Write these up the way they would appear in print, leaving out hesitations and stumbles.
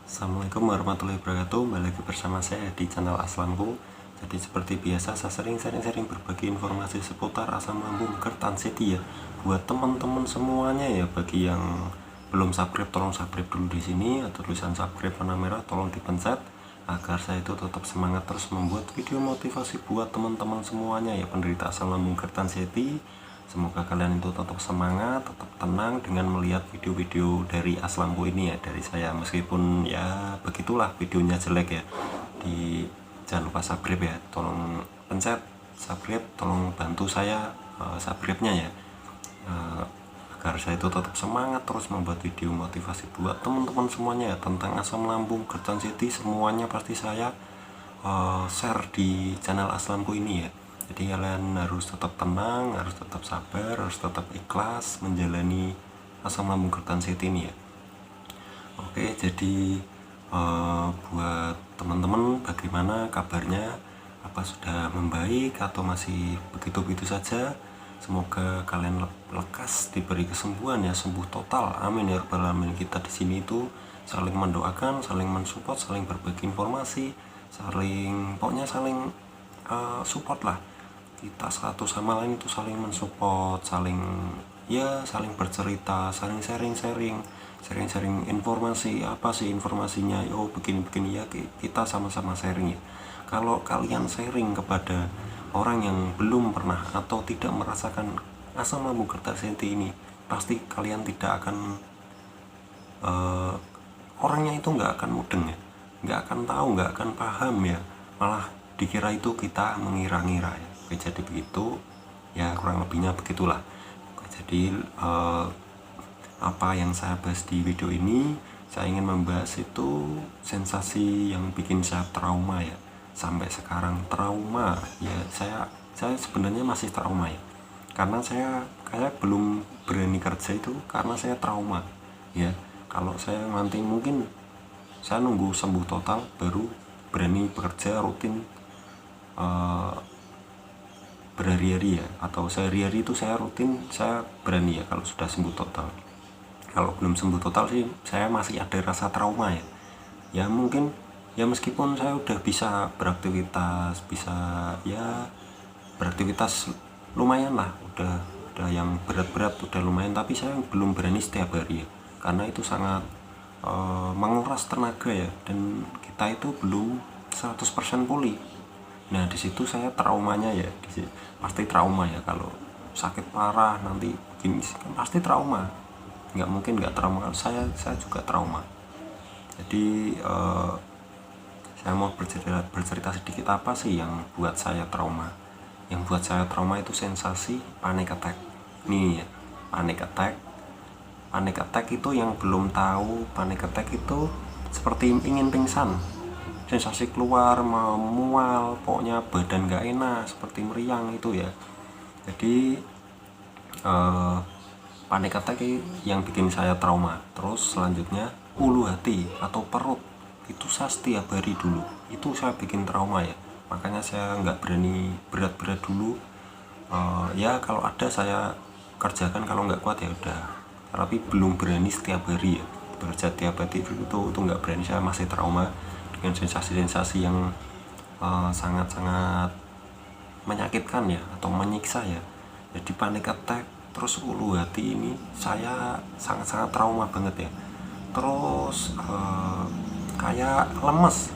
Assalamualaikum warahmatullahi wabarakatuh. Kembali lagi bersama saya di channel Aslamku. Jadi seperti biasa saya sering berbagi informasi seputar asam lambung Kertanseti ya. Buat teman-teman semuanya ya, bagi yang belum subscribe tolong subscribe dulu di sini. Atau tulisan subscribe warna merah tolong dipencet agar saya itu tetap semangat terus membuat video motivasi buat teman-teman semuanya ya, penderita asam lambung Kertanseti. Semoga kalian itu tetap semangat, tetap tenang dengan melihat video-video dari Aslamku ini ya, dari saya. Meskipun ya begitulah videonya jelek ya, jangan lupa subscribe ya, tolong pencet subscribe, tolong bantu saya subscribe-nya ya, agar saya itu tetap semangat terus membuat video motivasi buat teman-teman semuanya ya, tentang asam lambung Kertanseti. Semuanya pasti saya share di channel Aslamku ini ya. Jadi kalian harus tetap tenang, harus tetap sabar, harus tetap ikhlas menjalani asam lambung Kertanseti ini ya. Oke, jadi buat teman-teman bagaimana kabarnya? Apa sudah membaik atau masih begitu-begitu saja? Semoga kalian lekas diberi kesembuhan ya, sembuh total. Amin ya rabbal alamin. Kita di sini itu saling mendoakan, saling mensupport, saling berbagi informasi, pokoknya saling support lah. Kita satu sama lain itu saling mensupport, saling bercerita, saling sharing informasi. Apa sih informasinya? Oh begini ya, kita sama-sama sharing ya. Kalau kalian sharing kepada orang yang belum pernah atau tidak merasakan asam lambung Kertanseti ini, pasti kalian tidak akan orangnya itu nggak akan mudeng ya, nggak akan tahu, nggak akan paham ya, malah dikira itu kita mengira-ngira ya. Oke, jadi begitu ya, kurang lebihnya begitulah. Oke, jadi apa yang saya bahas di video ini, saya ingin membahas itu sensasi yang bikin saya trauma ya, sampai sekarang trauma ya. Saya sebenarnya masih trauma ya, karena saya kayak belum berani kerja itu karena saya trauma ya. Kalau saya nanti mungkin saya nunggu sembuh total baru berani bekerja rutin berhari-hari ya, atau sehari-hari itu saya rutin, saya berani ya kalau sudah sembuh total. Kalau belum sembuh total sih saya masih ada rasa trauma ya. Ya mungkin ya, meskipun saya udah bisa beraktivitas, beraktivitas lumayan lah, udah yang berat-berat udah lumayan, tapi saya belum berani setiap hari ya, karena itu sangat menguras tenaga ya, dan kita itu belum 100% pulih. Nah di situ saya traumanya ya, pasti trauma ya. Kalau sakit parah nanti begini kan pasti trauma, nggak mungkin nggak trauma. Saya juga trauma. Jadi saya mau bercerita sedikit apa sih yang buat saya trauma. Yang buat saya trauma itu sensasi panic attack nih ya. Panic attack itu, yang belum tahu, panic attack itu seperti ingin pingsan, sensasi keluar, mual, pokoknya badan gak enak, seperti meriang itu ya. Jadi panic attack yang bikin saya trauma. Terus selanjutnya ulu hati atau perut, itu saya setiap hari dulu itu saya bikin trauma ya, makanya saya nggak berani berat-berat dulu. Ya kalau ada saya kerjakan, kalau nggak kuat ya udah, tapi belum berani setiap hari ya, bekerja tiap hari itu nggak berani. Saya masih trauma dengan sensasi-sensasi yang sangat-sangat menyakitkan ya, atau menyiksa ya. Jadi panic attack terus ulu hati ini saya sangat-sangat trauma banget ya. Terus kayak lemes,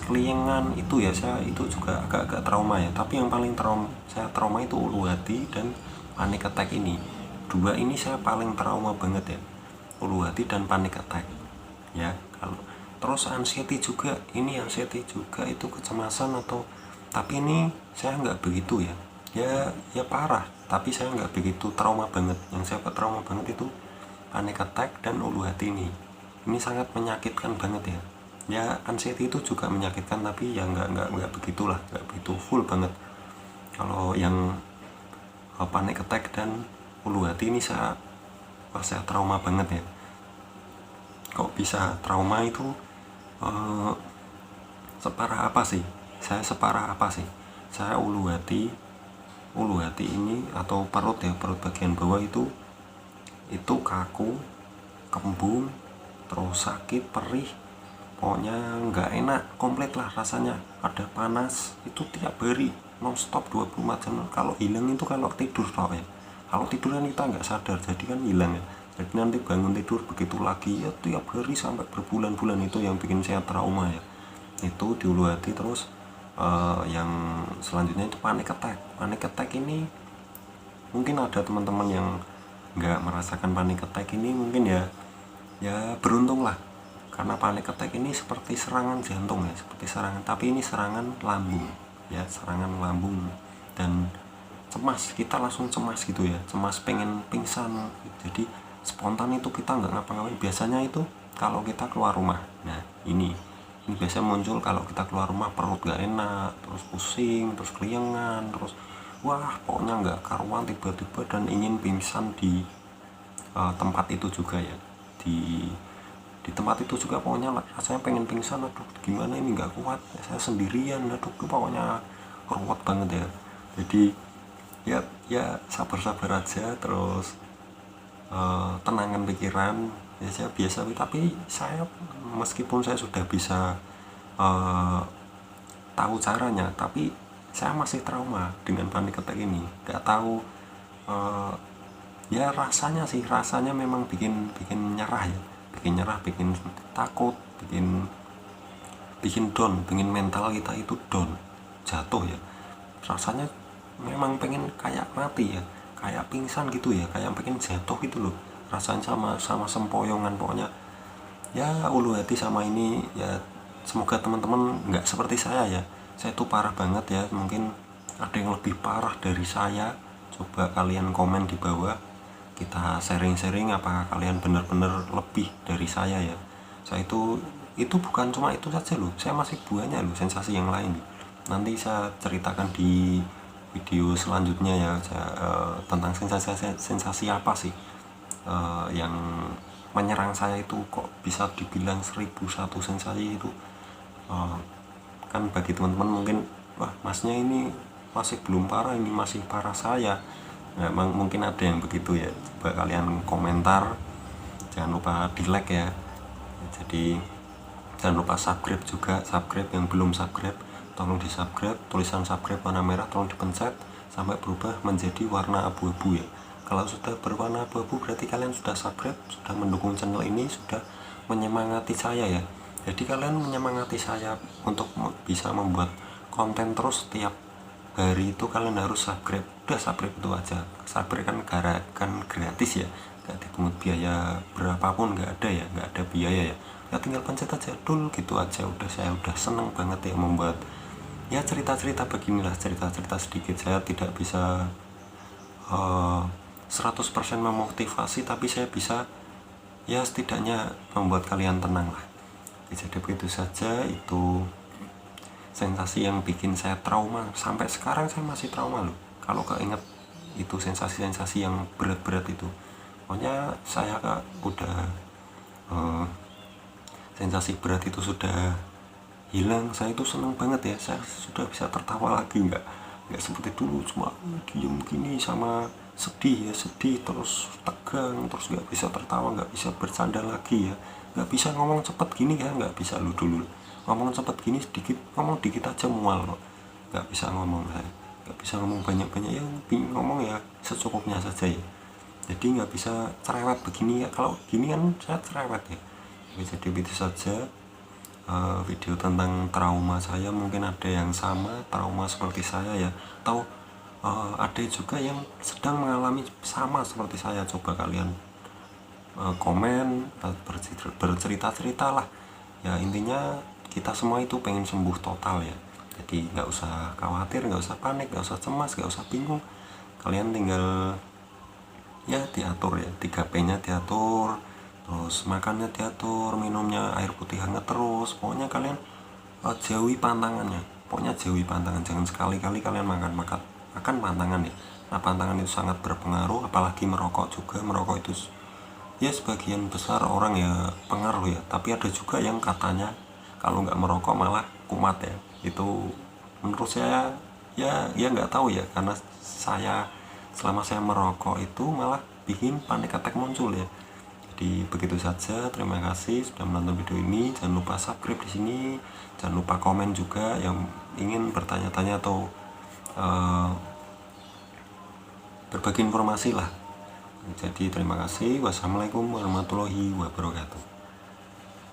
kelingan itu ya, saya itu juga agak-agak trauma ya. Tapi yang paling saya trauma itu ulu hati dan panic attack ini. Dua ini saya paling trauma banget ya, ulu hati dan panic attack ya. Kalau terus anxiety juga, itu kecemasan atau, tapi ini saya nggak begitu ya, ya parah, tapi saya nggak begitu trauma banget. Yang saya trauma banget itu panic attack dan ulu hati ini sangat menyakitkan banget ya. Ya anxiety itu juga menyakitkan, tapi ya nggak begitulah, nggak begitu full banget. Kalau yang panic attack dan ulu hati ini saya trauma banget ya. Kok bisa trauma itu separah apa sih? Saya ulu hati ini atau perut ya, perut bagian bawah itu kaku, kembung, terus sakit, perih, pokoknya nggak enak komplit lah rasanya. Ada panas, itu tiap hari non-stop 24 jam. Kalau hilang itu kalau tidur toh ya, kalau tidur kan kita nggak sadar, jadi kan hilang ya. Jadi nanti bangun tidur begitu lagi ya tiap hari sampai berbulan-bulan. Itu yang bikin saya trauma ya, itu di ulu hati. Terus yang selanjutnya itu panic attack. Panic attack ini mungkin ada teman-teman yang nggak merasakan panic attack ini, mungkin ya beruntung lah, karena panic attack ini seperti serangan jantung ya, seperti serangan, tapi ini serangan lambung ya, serangan lambung. Dan cemas, kita langsung cemas gitu ya, cemas pengen pingsan. Jadi spontan itu kita nggak ngapa-ngapain. Biasanya itu kalau kita keluar rumah, nah ini biasanya muncul kalau kita keluar rumah, perut nggak enak, terus pusing, terus keliengan, terus wah pokoknya nggak karuan tiba-tiba, dan ingin pingsan di tempat itu juga ya, di tempat itu juga pokoknya rasanya pengen pingsan. Aduh gimana ini, nggak kuat, saya sendirian, aduh pokoknya ruwet banget ya. Jadi ya sabar-sabar aja, terus tenangkan pikiran ya. Saya biasa, tapi saya meskipun saya sudah bisa tahu caranya, tapi saya masih trauma dengan panic attack ini. Nggak tahu, ya rasanya memang bikin nyerah ya, bikin takut, bikin down, bikin mental kita itu down, jatuh ya. Rasanya memang pengen kayak mati ya, kayak pingsan gitu ya, kayak pengen jatuh gitu loh. Rasanya sama sempoyongan pokoknya ya. Ulu hati sama ini ya, semoga teman-teman nggak seperti saya ya. Saya tuh parah banget ya, mungkin ada yang lebih parah dari saya. Coba kalian komen di bawah, kita sharing-sharing apakah kalian benar-benar lebih dari saya ya. Saya itu bukan cuma itu saja loh, saya masih banyak loh sensasi yang lain. Nanti saya ceritakan di video selanjutnya ya, tentang sensasi apa sih yang menyerang saya itu, kok bisa dibilang 1001 sensasi itu. Kan bagi teman-teman mungkin, wah masnya ini masih belum parah, ini masih parah saya. Nah, mungkin ada yang begitu ya. Coba kalian komentar, jangan lupa di like ya. Jadi jangan lupa subscribe juga, subscribe yang belum subscribe tolong di subscribe. Tulisan subscribe warna merah tolong dipencet sampai berubah menjadi warna abu-abu ya. Kalau sudah berwarna abu-abu berarti kalian sudah subscribe, sudah mendukung channel ini, sudah menyemangati saya ya. Jadi kalian menyemangati saya untuk bisa membuat konten terus setiap hari itu. Kalian harus subscribe, udah subscribe itu aja. Subscribe kan gratis ya, nggak dipungut biaya berapapun, nggak ada ya, nggak ada biaya ya. Ya tinggal pencet aja dul gitu aja, udah. Saya udah seneng banget ya membuat ya cerita-cerita beginilah, cerita-cerita sedikit. Saya tidak bisa 100% memotivasi, tapi saya bisa ya setidaknya membuat kalian tenang lah. Jadi begitu saja, itu sensasi yang bikin saya trauma. Sampai sekarang saya masih trauma loh kalau keinget itu sensasi-sensasi yang berat-berat itu. Pokoknya saya udah sensasi berat itu sudah hilang, saya itu seneng banget ya. Saya sudah bisa tertawa lagi, nggak seperti dulu cuma diem gini sama sedih ya, sedih terus tegang, terus nggak bisa tertawa, nggak bisa bercanda lagi ya, nggak bisa ngomong cepet gini ya, nggak bisa lu dulu ngomong cepet gini, ngomong dikit aja mual kok, nggak bisa ngomong. Saya nggak bisa ngomong banyak-banyak ya, ngomong ya secukupnya saja ya. Jadi nggak bisa cerewet begini ya, kalau gini kan saya cerewet ya. Jadi itu saja video tentang trauma saya. Mungkin ada yang sama trauma seperti saya ya, atau ada juga yang sedang mengalami sama seperti saya. Coba kalian komen, bercerita-cerita lah ya. Intinya kita semua itu pengen sembuh total ya. Jadi nggak usah khawatir, nggak usah panik, nggak usah cemas, nggak usah bingung. Kalian tinggal ya diatur ya, 3P-nya diatur, terus makannya diatur, minumnya air putih hangat terus. Pokoknya kalian jauhi pantangannya, pokoknya jauhi pantangan. Jangan sekali-kali kalian makan pantangan ya. Nah pantangan itu sangat berpengaruh, apalagi merokok juga. Merokok itu ya sebagian besar orang ya pengaruh ya, tapi ada juga yang katanya kalau nggak merokok malah kumat ya. Itu menurut saya ya nggak tahu ya, karena selama saya merokok itu malah bikin panic attack muncul ya. Jadi begitu saja, terima kasih sudah menonton video ini. Jangan lupa subscribe di sini, jangan lupa komen juga yang ingin bertanya-tanya atau berbagi informasi lah. Jadi terima kasih. Wassalamualaikum warahmatullahi wabarakatuh.